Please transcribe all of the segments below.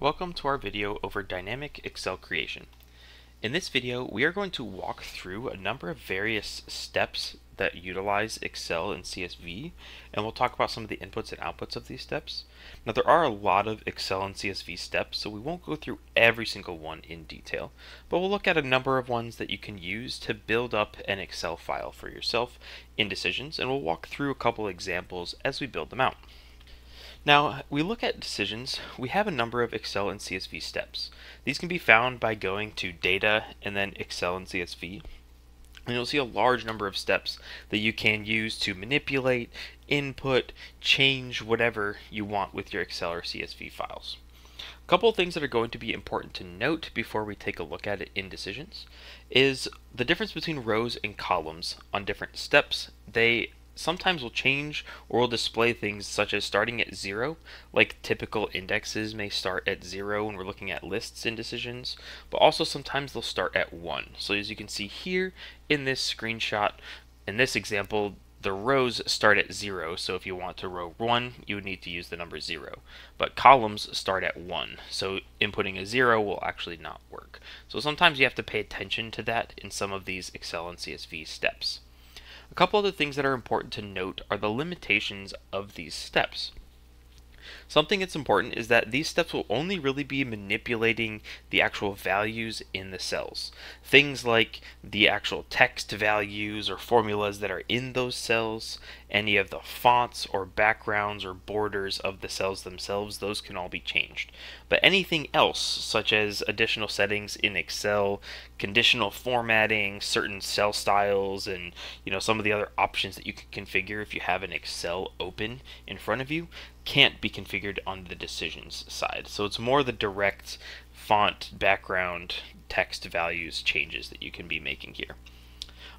Welcome to our video over dynamic Excel creation. In this video, we are going to walk through a number of various steps that utilize Excel and CSV, and we'll talk about some of the inputs and outputs of these steps. Now, there are a lot of Excel and CSV steps, so we won't go through every single one in detail, but we'll look at a number of ones that you can use to build up an Excel file for yourself in Decisions, and we'll walk through a couple examples as we build them out. Now, we look at Decisions, we have a number of Excel and CSV steps. These can be found by going to Data and then Excel and CSV. And you'll see a large number of steps that you can use to manipulate, input, change whatever you want with your Excel or CSV files. A couple of things that are going to be important to note before we take a look at it in Decisions is the difference between rows and columns on different steps. They sometimes will change or will display things such as starting at 0, like typical indexes may start at 0 when we're looking at lists in Decisions, but also sometimes they'll start at 1. So as you can see here in this screenshot, in this example, the rows start at 0, so if you want to row 1, you would need to use the number 0. But columns start at 1, so inputting a 0 will actually not work. So sometimes you have to pay attention to that in some of these Excel and CSV steps. A couple other things that are important to note are the limitations of these steps. Something that's important is that these steps will only really be manipulating the actual values in the cells. Things like the actual text values or formulas that are in those cells, any of the fonts or backgrounds or borders of the cells themselves, those can all be changed. But anything else, such as additional settings in Excel, conditional formatting, certain cell styles, and some of the other options that you can configure if you have an Excel open in front of you, can't be configured on the Decisions side. So it's more the direct font, background, text values changes that you can be making here.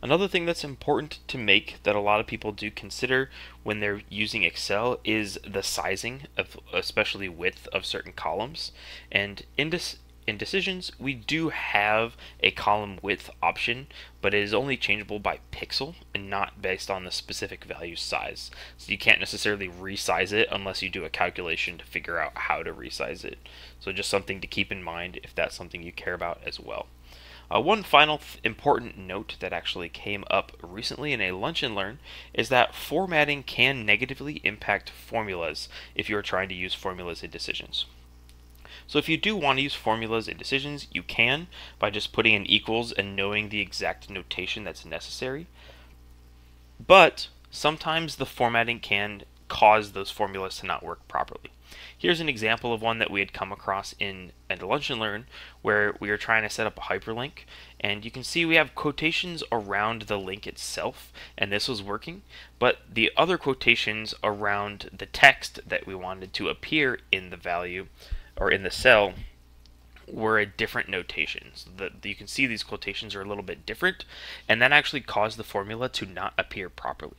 Another thing that's important to make that a lot of people do consider when they're using Excel is the sizing of, especially width of certain columns. And in Decisions, we do have a column width option, but it is only changeable by pixel and not based on the specific value size. So you can't necessarily resize it unless you do a calculation to figure out how to resize it. So just something to keep in mind if that's something you care about as well. One final important note that actually came up recently in a Lunch and Learn is that formatting can negatively impact formulas if you're trying to use formulas in Decisions. So if you do want to use formulas in Decisions, you can by just putting in equals and knowing the exact notation that's necessary. But sometimes the formatting can cause those formulas to not work properly. Here's an example of one that we had come across in a Lunch and Learn where we are trying to set up a hyperlink, and you can see we have quotations around the link itself, and this was working, but the other quotations around the text that we wanted to appear in the value or in the cell were a different notation. So you can see these quotations are a little bit different, and that actually caused the formula to not appear properly.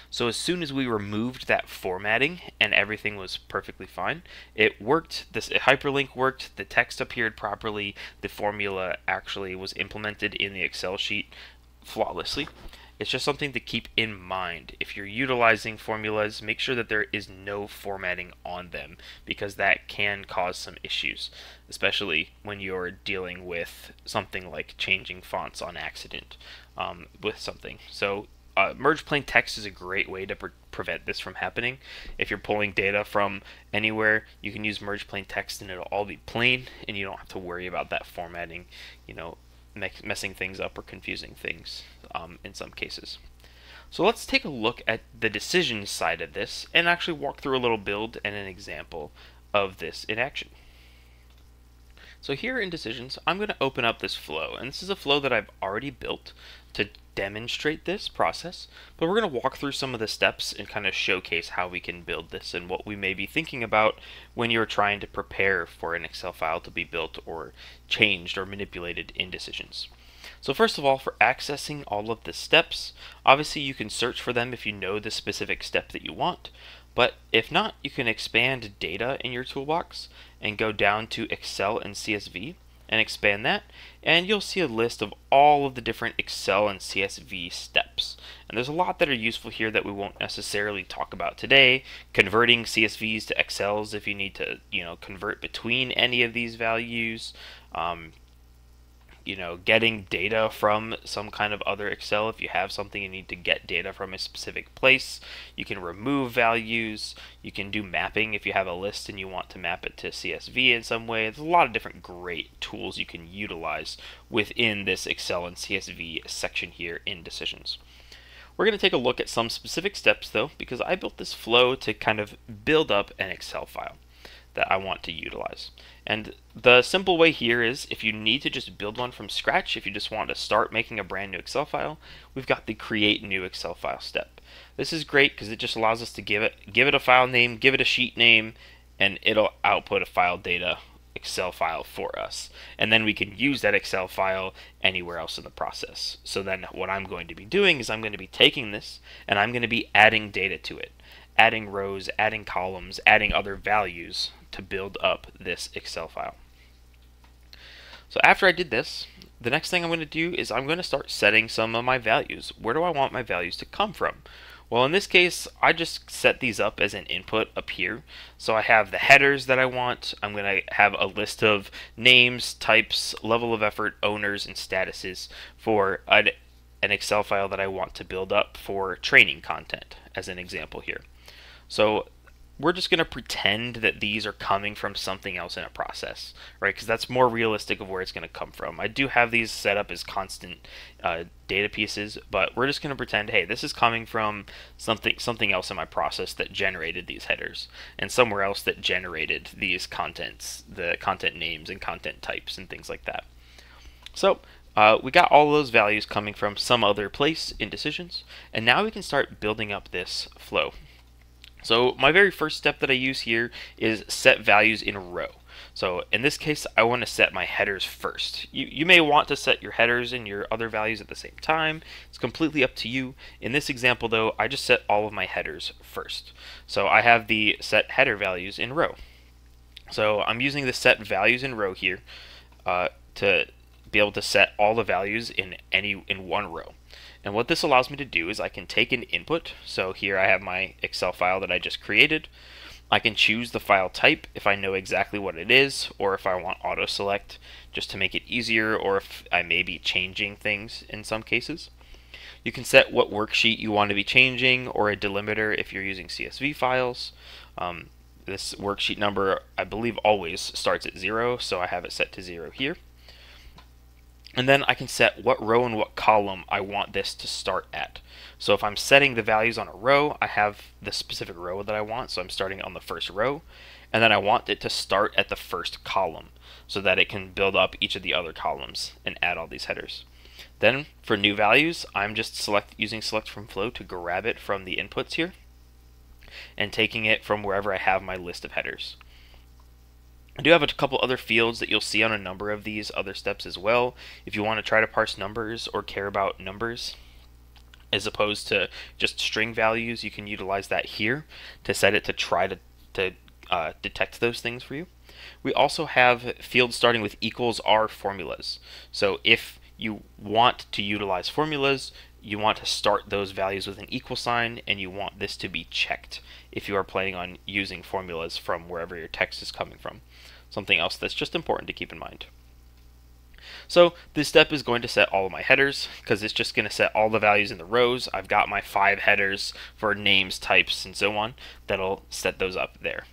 So as soon as we removed that formatting and everything was perfectly fine, it worked, this hyperlink worked, the text appeared properly, the formula actually was implemented in the Excel sheet flawlessly. It's just something to keep in mind. If you're utilizing formulas, make sure that there is no formatting on them, because that can cause some issues, especially when you're dealing with something like changing fonts on accident with something. So merge plain text is a great way to prevent this from happening. If you're pulling data from anywhere, you can use merge plain text and it'll all be plain, and you don't have to worry about that formatting, messing things up or confusing things in some cases. So let's take a look at the Decisions side of this and actually walk through a little build and an example of this in action. So here in Decisions, I'm going to open up this flow, and this is a flow that I've already built to demonstrate this process, but we're going to walk through some of the steps and kind of showcase how we can build this and what we may be thinking about when you're trying to prepare for an Excel file to be built or changed or manipulated in Decisions. So first of all, for accessing all of the steps, obviously you can search for them if you know the specific step that you want, but if not, you can expand data in your toolbox and go down to Excel and CSV and expand that, and you'll see a list of all of the different Excel and CSV steps. And there's a lot that are useful here that we won't necessarily talk about today. Converting CSVs to Excels if you need to, convert between any of these values. Getting data from some kind of other Excel. If you have something you need to get data from a specific place, you can remove values. You can do mapping if you have a list and you want to map it to CSV in some way. There's a lot of different great tools you can utilize within this Excel and CSV section here in Decisions. We're going to take a look at some specific steps though, because I built this flow to kind of build up an Excel file that I want to utilize. And the simple way here is, if you need to just build one from scratch, if you just want to start making a brand new Excel file, we've got the create new Excel file step. This is great because it just allows us to give it a file name, give it a sheet name, and it'll output a file data Excel file for us. And then we can use that Excel file anywhere else in the process. So then what I'm going to be doing is I'm going to be taking this and I'm going to be adding data to it. Adding rows, adding columns, adding other values to build up this Excel file. So after I did this, the next thing I'm going to do is I'm going to start setting some of my values. Where do I want my values to come from? Well, in this case, I just set these up as an input up here. So I have the headers that I want. I'm going to have a list of names, types, level of effort, owners, and statuses for an Excel file that I want to build up for training content, as an example here. So we're just going to pretend that these are coming from something else in a process, right? Because that's more realistic of where it's going to come from. I do have these set up as constant data pieces, but we're just going to pretend, hey, this is coming from something else in my process that generated these headers, and somewhere else that generated these contents, the content names and content types and things like that. So we got all those values coming from some other place in Decisions, and now we can start building up this flow. So my very first step that I use here is set values in a row. So in this case, I want to set my headers first. You may want to set your headers and your other values at the same time. It's completely up to you. In this example though, I just set all of my headers first. So I have the set header values in row. So I'm using the set values in row here to be able to set all the values in one row. And what this allows me to do is I can take an input. So here I have my Excel file that I just created. I can choose the file type if I know exactly what it is, or if I want auto select just to make it easier, or if I may be changing things in some cases. You can set what worksheet you want to be changing, or a delimiter if you're using CSV files. This worksheet number, I believe, always starts at 0, so I have it set to 0 here. And then I can set what row and what column I want this to start at. So if I'm setting the values on a row, I have the specific row that I want, so I'm starting on the first row, and then I want it to start at the first column so that it can build up each of the other columns and add all these headers. Then for new values, I'm just using select from flow to grab it from the inputs here and taking it from wherever I have my list of headers. I do have a couple other fields that you'll see on a number of these other steps as well. If you want to try to parse numbers or care about numbers as opposed to just string values, you can utilize that here to set it to try to detect those things for you. We also have fields starting with equals R formulas. So if you want to utilize formulas, you want to start those values with an equal sign, and you want this to be checked if you are planning on using formulas from wherever your text is coming from. Something else that's just important to keep in mind. So this step is going to set all of my headers because it's just going to set all the values in the rows. I've got my 5 headers for names, types, and so on. That'll set those up there.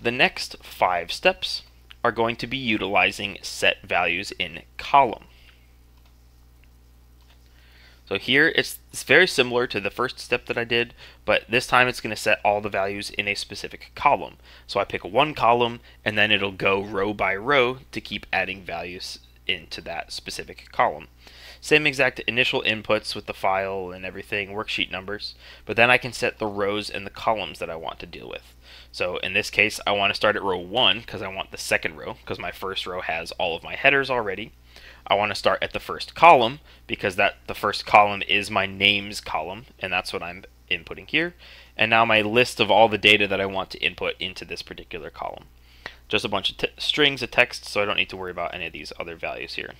The next 5 steps are going to be utilizing set values in column. So here it's very similar to the first step that I did, but this time it's going to set all the values in a specific column. So I pick one column and then it'll go row by row to keep adding values into that specific column. Same exact initial inputs with the file and everything, worksheet numbers, but then I can set the rows and the columns that I want to deal with. So in this case, I want to start at row 1 because I want the second row, because my first row has all of my headers already. I want to start at the first column because the first column is my names column, and that's what I'm inputting here. And now my list of all the data that I want to input into this particular column. just a bunch of strings of text, so I don't need to worry about any of these other values here.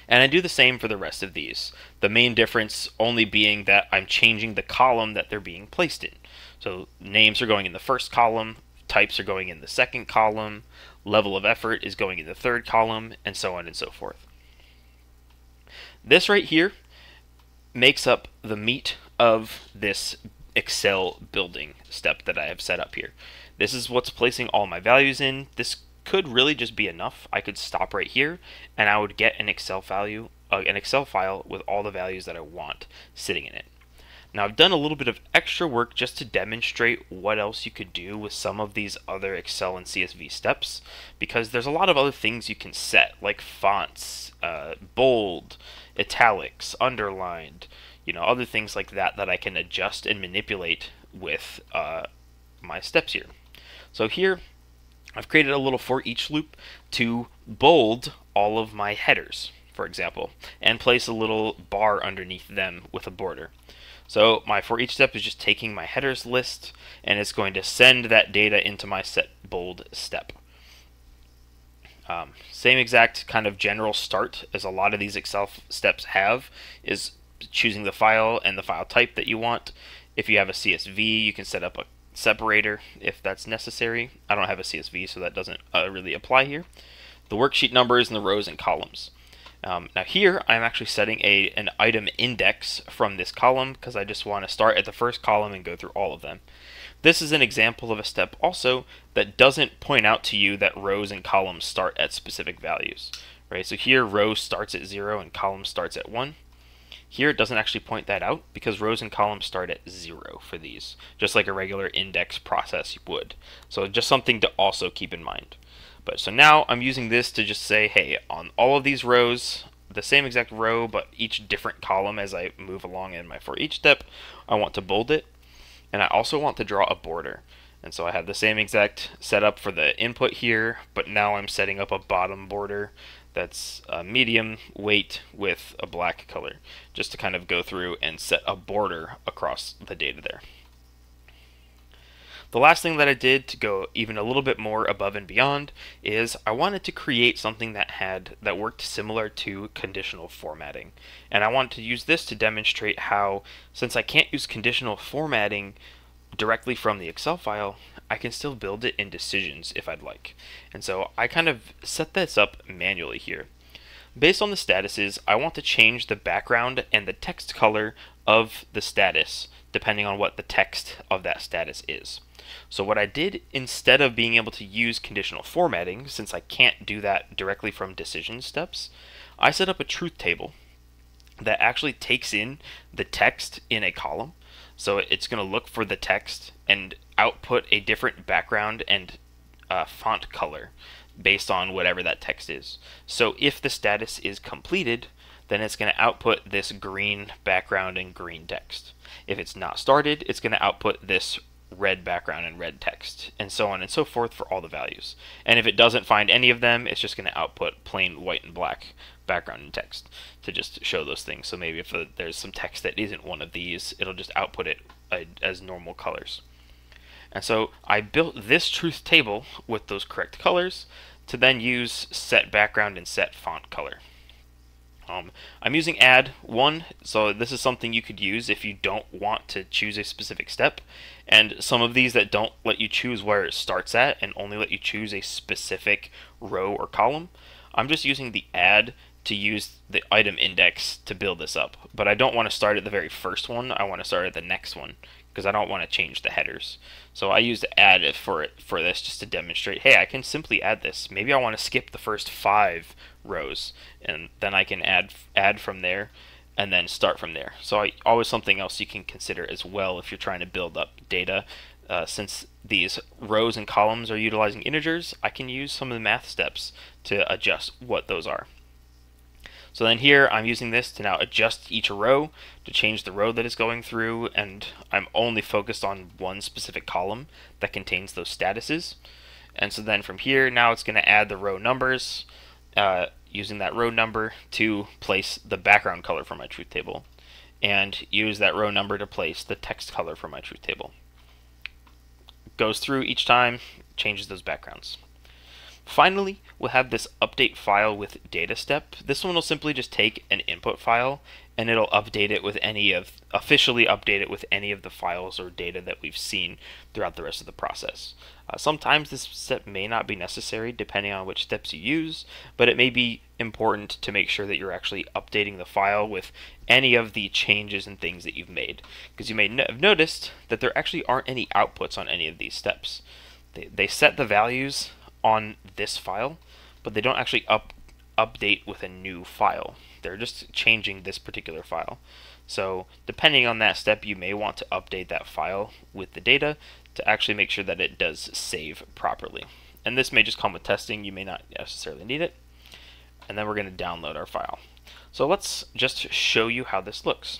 And I do the same for the rest of these. The main difference only being that I'm changing the column that they're being placed in. So names are going in the first column, types are going in the second column, level of effort is going in the third column, and so on and so forth. This right here makes up the meat of this Excel building step that I have set up here. This is what's placing all my values in. This could really just be enough. I could stop right here and I would get an Excel file with all the values that I want sitting in it. Now I've done a little bit of extra work just to demonstrate what else you could do with some of these other Excel and CSV steps, because there's a lot of other things you can set, like fonts, bold, italics, underlined, other things like that that I can adjust and manipulate with my steps here. So here I've created a little for each loop to bold all of my headers, for example, and place a little bar underneath them with a border. So my for each step is just taking my headers list and it's going to send that data into my set bold step. Same exact kind of general start as a lot of these Excel steps have is choosing the file and the file type that you want. If you have a CSV, you can set up a separator if that's necessary. I don't have a CSV, so that doesn't really apply here. The worksheet numbers and the rows and columns. Now here I'm actually setting an item index from this column because I just want to start at the first column and go through all of them. This is an example of a step also that doesn't point out to you that rows and columns start at specific values. Right? So here row starts at 0 and column starts at 1. Here it doesn't actually point that out because rows and columns start at 0 for these, just like a regular index process would. So just something to also keep in mind. But so now I'm using this to just say, hey, on all of these rows, the same exact row, but each different column as I move along in my for each step, I want to bold it. And I also want to draw a border. And so I have the same exact setup for the input here, but now I'm setting up a bottom border that's a medium weight with a black color, just to kind of go through and set a border across the data there. The last thing that I did to go even a little bit more above and beyond is I wanted to create something that worked similar to conditional formatting. And I wanted to use this to demonstrate how, since I can't use conditional formatting directly from the Excel file, I can still build it in decisions if I'd like. And so I kind of set this up manually here. Based on the statuses, I want to change the background and the text color of the status depending on what the text of that status is. So what I did, instead of being able to use conditional formatting, since I can't do that directly from decision steps, I set up a truth table that actually takes in the text in a column. So it's going to look for the text and output a different background and font color based on whatever that text is. So if the status is completed, then it's going to output this green background and green text. If it's not started, it's going to output this red background and red text, and so on and so forth for all the values. And if it doesn't find any of them, it's just going to output plain white and black background and text to just show those things. So maybe if there's some text that isn't one of these, it'll just output it as normal colors. And so I built this truth table with those correct colors to then use set background and set font color. I'm using add 1, so this is something you could use if you don't want to choose a specific step. And some of these that don't let you choose where it starts at and only let you choose a specific row or column, I'm just using the add to use the item index to build this up. But I don't want to start at the very first one, I want to start at the next one because I don't want to change the headers. So I used add for this just to demonstrate, hey, I can simply add this. Maybe I want to skip the first 5 rows and then I can add from there and then start from there. So always something else you can consider as well if you're trying to build up data. Since these rows and columns are utilizing integers, I can use some of the math steps to adjust what those are. So then here I'm using this to now adjust each row to change the row that it's going through, and I'm only focused on one specific column that contains those statuses. And so then from here, now it's going to add the row numbers, using that row number to place the background color for my truth table, and use that row number to place the text color for my truth table. Goes through each time, changes those backgrounds. Finally, we'll have this update file with data step. This one will simply just take an input file and it'll update it with officially update it with any of the files or data that we've seen throughout the rest of the process. Sometimes this step may not be necessary depending on which steps you use, but it may be important to make sure that you're actually updating the file with any of the changes and things that you've made, because you may have noticed that there actually aren't any outputs on any of these steps. They set the values on this file, but they don't actually update with a new file. They're just changing this particular file. So depending on that step, you may want to update that file with the data to actually make sure that it does save properly. And this may just come with testing. You may not necessarily need it. And then we're going to download our file. So let's just show you how this looks.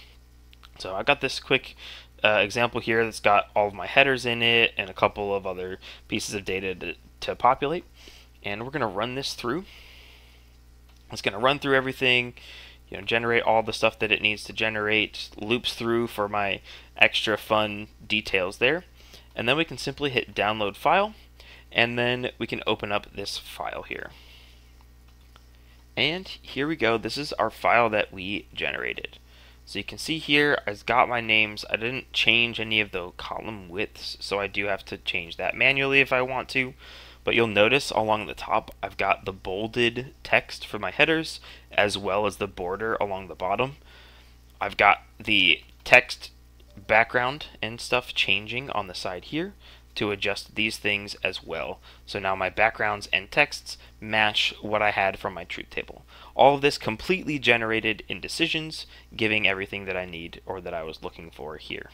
So I got this quick example here that's got all of my headers in it and a couple of other pieces of data to populate. And we're going to run this through. It's going to run through everything, generate all the stuff that it needs to generate, loops through for my extra fun details there. And then we can simply hit download file, and then we can open up this file here. And here we go. This is our file that we generated. So you can see here, I've got my names. I didn't change any of the column widths, so I do have to change that manually if I want to. But you'll notice along the top, I've got the bolded text for my headers, as well as the border along the bottom. I've got the text background and stuff changing on the side here to adjust these things as well. So now my backgrounds and texts match what I had from my truth table. All of this completely generated in Decisions, giving everything that I need or that I was looking for here.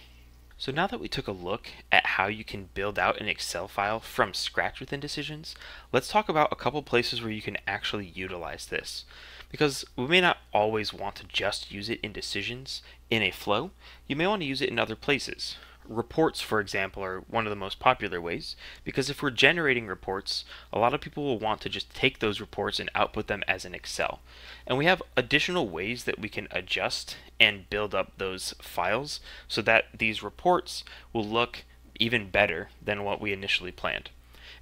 So now that we took a look at how you can build out an Excel file from scratch within Decisions, let's talk about a couple places where you can actually utilize this. Because we may not always want to just use it in Decisions in a flow, you may want to use it in other places. Reports, for example, are one of the most popular ways, because if we're generating reports, a lot of people will want to just take those reports and output them as an Excel. And we have additional ways that we can adjust and build up those files so that these reports will look even better than what we initially planned.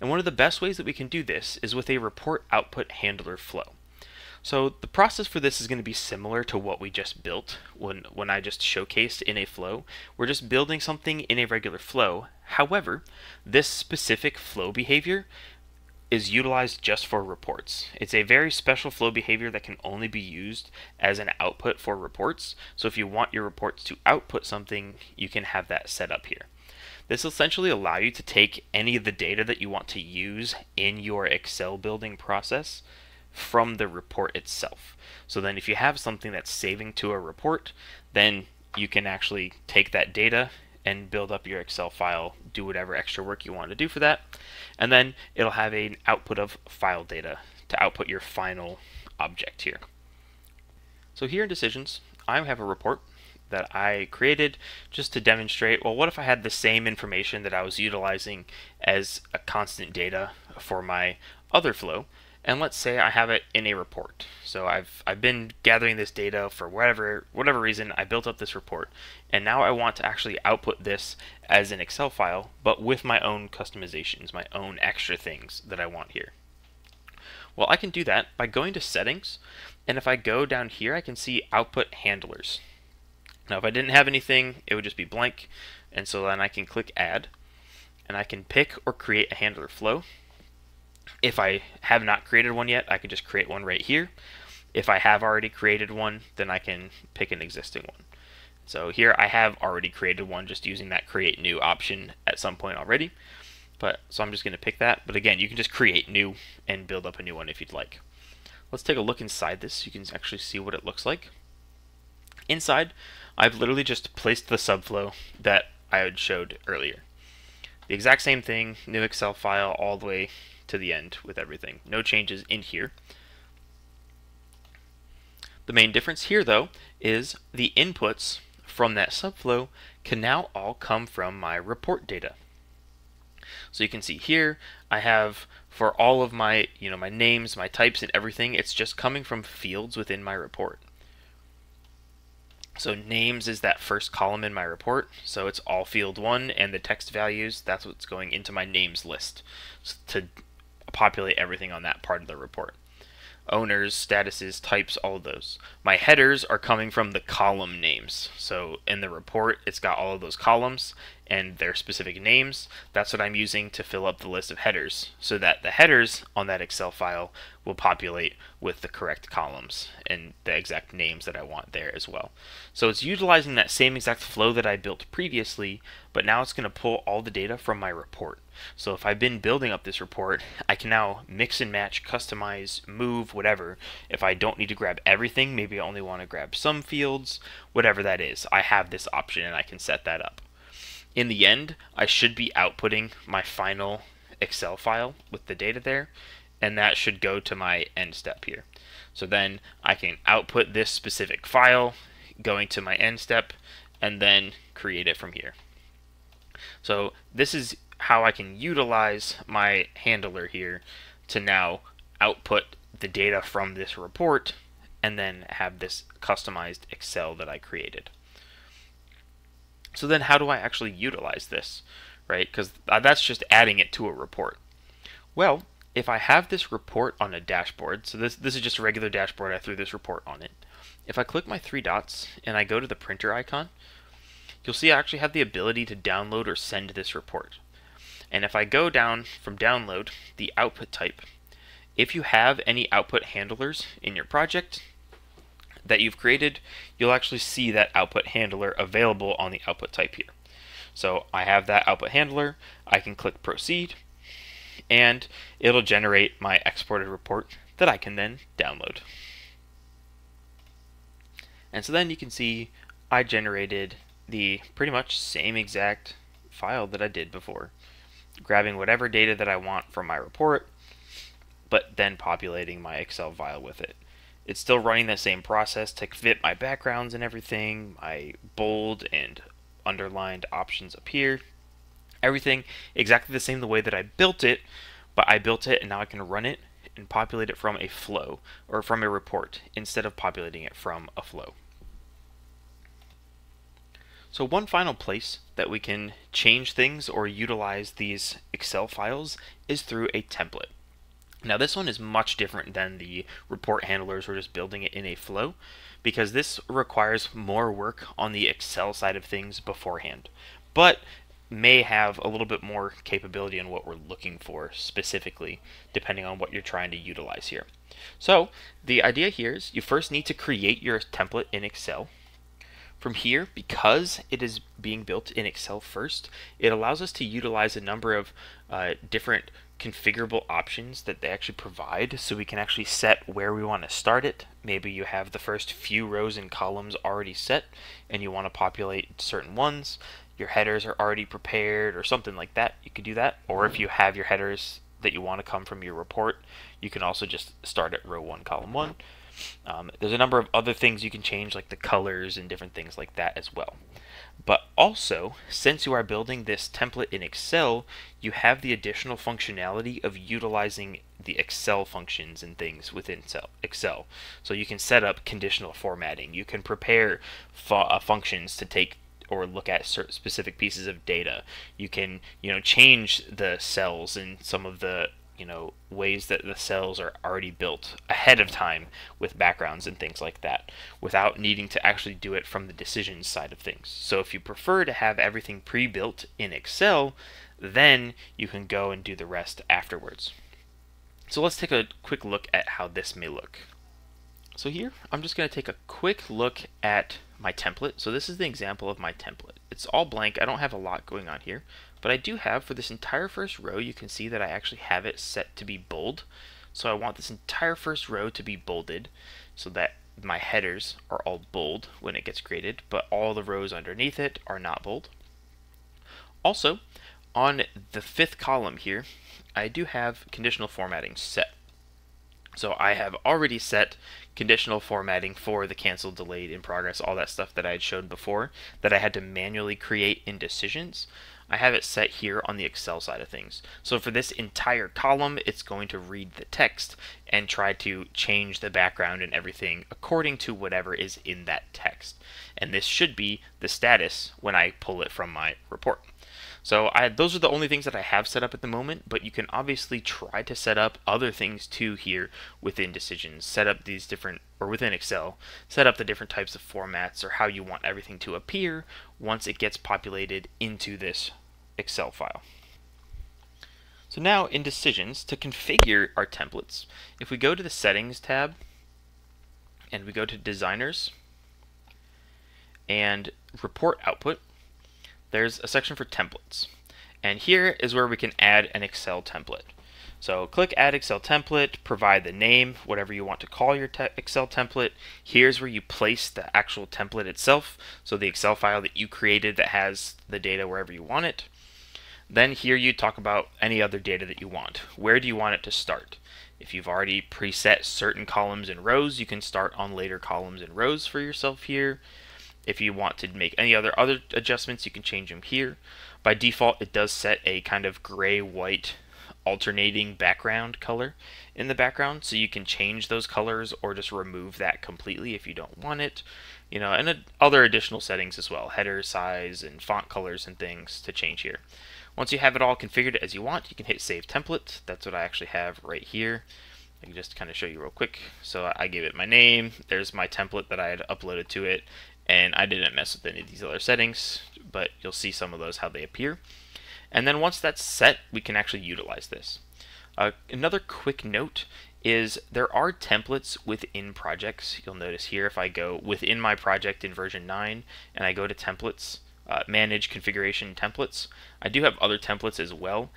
And one of the best ways that we can do this is with a report output handler flow. So the process for this is going to be similar to what we just built when I just showcased in a flow. We're just building something in a regular flow. However, this specific flow behavior is utilized just for reports. It's a very special flow behavior that can only be used as an output for reports. So if you want your reports to output something, you can have that set up here. This will essentially allow you to take any of the data that you want to use in your Excel building process from the report itself. So then if you have something that's saving to a report, then you can actually take that data and build up your Excel file, do whatever extra work you want to do for that, and then it'll have an output of file data to output your final object here. So here in Decisions, I have a report that I created just to demonstrate, well, what if I had the same information that I was utilizing as a constant data for my other flow, and let's say I have it in a report. So I've been gathering this data for whatever reason. I built up this report, and now I want to actually output this as an Excel file, but with my own customizations, my own extra things that I want here. Well, I can do that by going to Settings, and if I go down here, I can see Output Handlers. Now, if I didn't have anything, it would just be blank, and so then I can click Add, and I can pick or create a handler flow. If I have not created one yet, I can just create one right here. If I have already created one, then I can pick an existing one. So here I have already created one just using that create new option at some point already. So I'm just going to pick that. But again, you can just create new and build up a new one if you'd like. Let's take a look inside this. You can actually see what it looks like. Inside, I've literally just placed the subflow that I had showed earlier. The exact same thing, new Excel file all the way to the end with everything. No changes in here. The main difference here, though, is the inputs from that subflow can now all come from my report data. So you can see here, I have for all of my, my names, my types, and everything, it's just coming from fields within my report. So names is that first column in my report, so it's all field 1, and the text values, that's what's going into my names list. So to populate everything on that part of the report. Owners, statuses, types, all of those. My headers are coming from the column names. So in the report, it's got all of those columns and their specific names. That's what I'm using to fill up the list of headers, so that the headers on that Excel file will populate with the correct columns and the exact names that I want there as well. So it's utilizing that same exact flow that I built previously, but now it's going to pull all the data from my report. So if I've been building up this report, I can now mix and match, customize, move, whatever. If I don't need to grab everything, maybe I only want to grab some fields, whatever that is, I have this option and I can set that up. In the end, I should be outputting my final Excel file with the data there, and that should go to my end step here. So then I can output this specific file going to my end step and then create it from here. So this is how I can utilize my handler here to now output the data from this report and then have this customized Excel that I created. So then how do I actually utilize this, right? Because that's just adding it to a report. Well, if I have this report on a dashboard, so this is just a regular dashboard, I threw this report on it. If I click my three dots and I go to the printer icon, you'll see I actually have the ability to download or send this report. And if I go down from download, the output type, if you have any output handlers in your project that you've created, you'll actually see that output handler available on the output type here. So I have that output handler, I can click proceed, and it'll generate my exported report that I can then download. And so then you can see I generated the pretty much same exact file that I did before, grabbing whatever data that I want from my report, but then populating my Excel file with it. It's still running the same process to fit my backgrounds and everything. My bold and underlined options appear. Everything exactly the same the way that I built it, but I built it and now I can run it and populate it from a flow or from a report instead of populating it from a flow. So one final place that we can change things or utilize these Excel files is through a template. Now this one is much different than the report handlers or just building it in a flow, because this requires more work on the Excel side of things beforehand, but may have a little bit more capability in what we're looking for specifically, depending on what you're trying to utilize here. So the idea here is you first need to create your template in Excel. From here, because it is being built in Excel first, it allows us to utilize a number of different configurable options that they actually provide, so we can actually set where we want to start it. Maybe you have the first few rows and columns already set and you want to populate certain ones. Your headers are already prepared or something like that. You could do that. Or if you have your headers that you want to come from your report, you can also just start at row 1, column 1. There's a number of other things you can change, like the colors and different things like that as well. But also, since you are building this template in Excel, you have the additional functionality of utilizing the Excel functions and things within Excel. So you can set up conditional formatting. You can prepare functions to take or look at certain specific pieces of data. You can, change the cells and some of the ways that the cells are already built ahead of time with backgrounds and things like that, without needing to actually do it from the decisions side of things. So if you prefer to have everything pre-built in Excel, then you can go and do the rest afterwards. So let's take a quick look at how this may look. So here, I'm just going to take a quick look at my template. So this is the example of my template. It's all blank. I don't have a lot going on here. But I do have, for this entire first row, you can see that I actually have it set to be bold. So I want this entire first row to be bolded so that my headers are all bold when it gets created, but all the rows underneath it are not bold. Also, on the 5th column here, I do have conditional formatting set. So I have already set conditional formatting for the canceled, delayed, in progress, all that stuff that I had shown before that I had to manually create in decisions. I have it set here on the Excel side of things. So for this entire column, it's going to read the text and try to change the background and everything according to whatever is in that text. And this should be the status when I pull it from my report. So those are the only things that I have set up at the moment, but you can obviously try to set up other things too here within Decisions. Set up these different, or within Excel, set up the different types of formats or how you want everything to appear once it gets populated into this Excel file. So now in Decisions, to configure our templates, if we go to the Settings tab and we go to Designers and Report Output, there's a section for templates. And here is where we can add an Excel template. So click Add Excel Template, provide the name, whatever you want to call your Excel template. Here's where you place the actual template itself, so the Excel file that you created that has the data wherever you want it. Then here you talk about any other data that you want. Where do you want it to start? If you've already preset certain columns and rows, you can start on later columns and rows for yourself here. If you want to make any other adjustments, you can change them here. By default, it does set a kind of gray-white alternating background color in the background, so you can change those colors or just remove that completely if you don't want it. And other additional settings as well, header size and font colors and things to change here. Once you have it all configured as you want, you can hit Save Template. That's what I actually have right here. I can just kind of show you real quick. So I gave it my name. There's my template that I had uploaded to it, and I didn't mess with any of these other settings, but you'll see some of those how they appear. And then once that's set, we can actually utilize this. Another quick note is there are templates within projects. You'll notice here if I go within my project in version 9 and I go to templates, manage configuration templates, I do have other templates as well,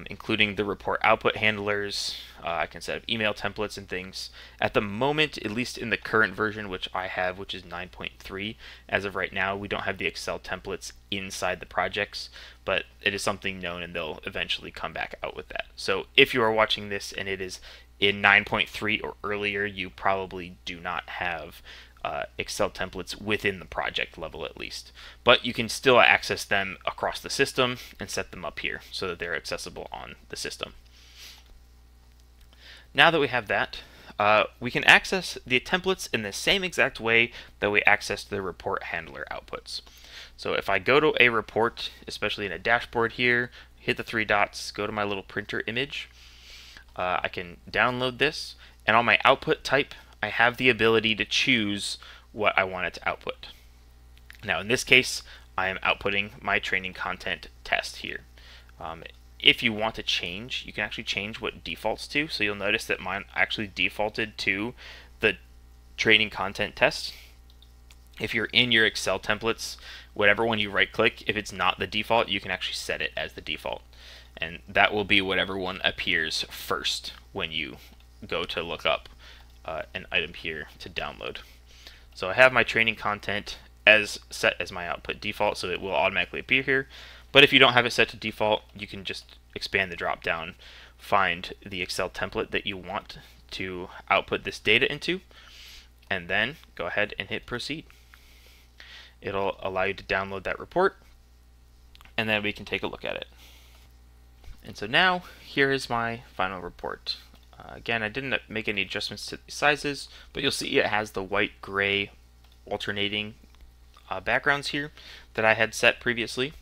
including the report output handlers. I can set up email templates and things. At the moment, at least in the current version, which I have, which is 9.3, as of right now, we don't have the Excel templates inside the projects, but it is something known and they'll eventually come back out with that. So if you are watching this and it is in 9.3 or earlier, you probably do not have Excel templates within the project level at least, but you can still access them across the system and set them up here so that they're accessible on the system. Now that we have that, we can access the templates in the same exact way that we accessed the report handler outputs. So if I go to a report, especially in a dashboard here, hit the three dots, go to my little printer image, I can download this, and on my output type, I have the ability to choose what I want it to output. Now in this case, I am outputting my training content test here. If you want to change, you can actually change what defaults to. So you'll notice that mine actually defaulted to the training content test. If you're in your Excel templates, whatever one you right click, if it's not the default, you can actually set it as the default. And that will be whatever one appears first when you go to look up an item here to download. So I have my training content as set as my output default, so it will automatically appear here. But if you don't have it set to default, you can just expand the drop down, find the Excel template that you want to output this data into, and then go ahead and hit proceed. It'll allow you to download that report, and then we can take a look at it. And so now here is my final report. Again, I didn't make any adjustments to the sizes, but you'll see it has the white-gray alternating backgrounds here that I had set previously.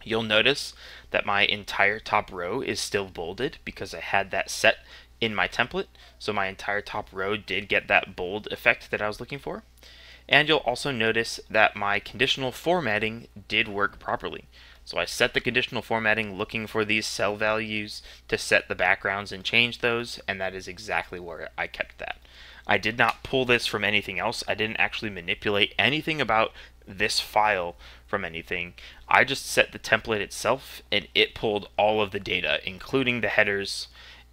You'll notice that my entire top row is still bolded because I had that set in my template, so my entire top row did get that bold effect that I was looking for. And you'll also notice that my conditional formatting did work properly. So I set the conditional formatting looking for these cell values to set the backgrounds and change those, and that is exactly where I kept that. I did not pull this from anything else. I didn't actually manipulate anything about this file from anything. I just set the template itself, and it pulled all of the data, including the headers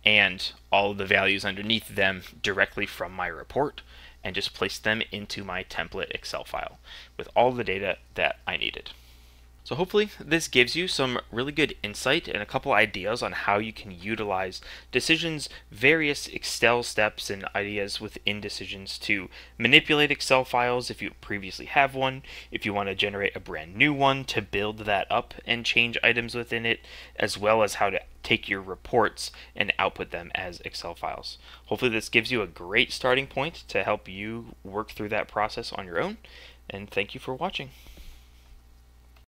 and all of the values underneath them directly from my report, and just placed them into my template Excel file with all the data that I needed. So hopefully this gives you some really good insight and a couple ideas on how you can utilize Decisions' various Excel steps and ideas within Decisions to manipulate Excel files if you previously have one, if you want to generate a brand new one to build that up and change items within it, as well as how to take your reports and output them as Excel files. Hopefully this gives you a great starting point to help you work through that process on your own, and thank you for watching.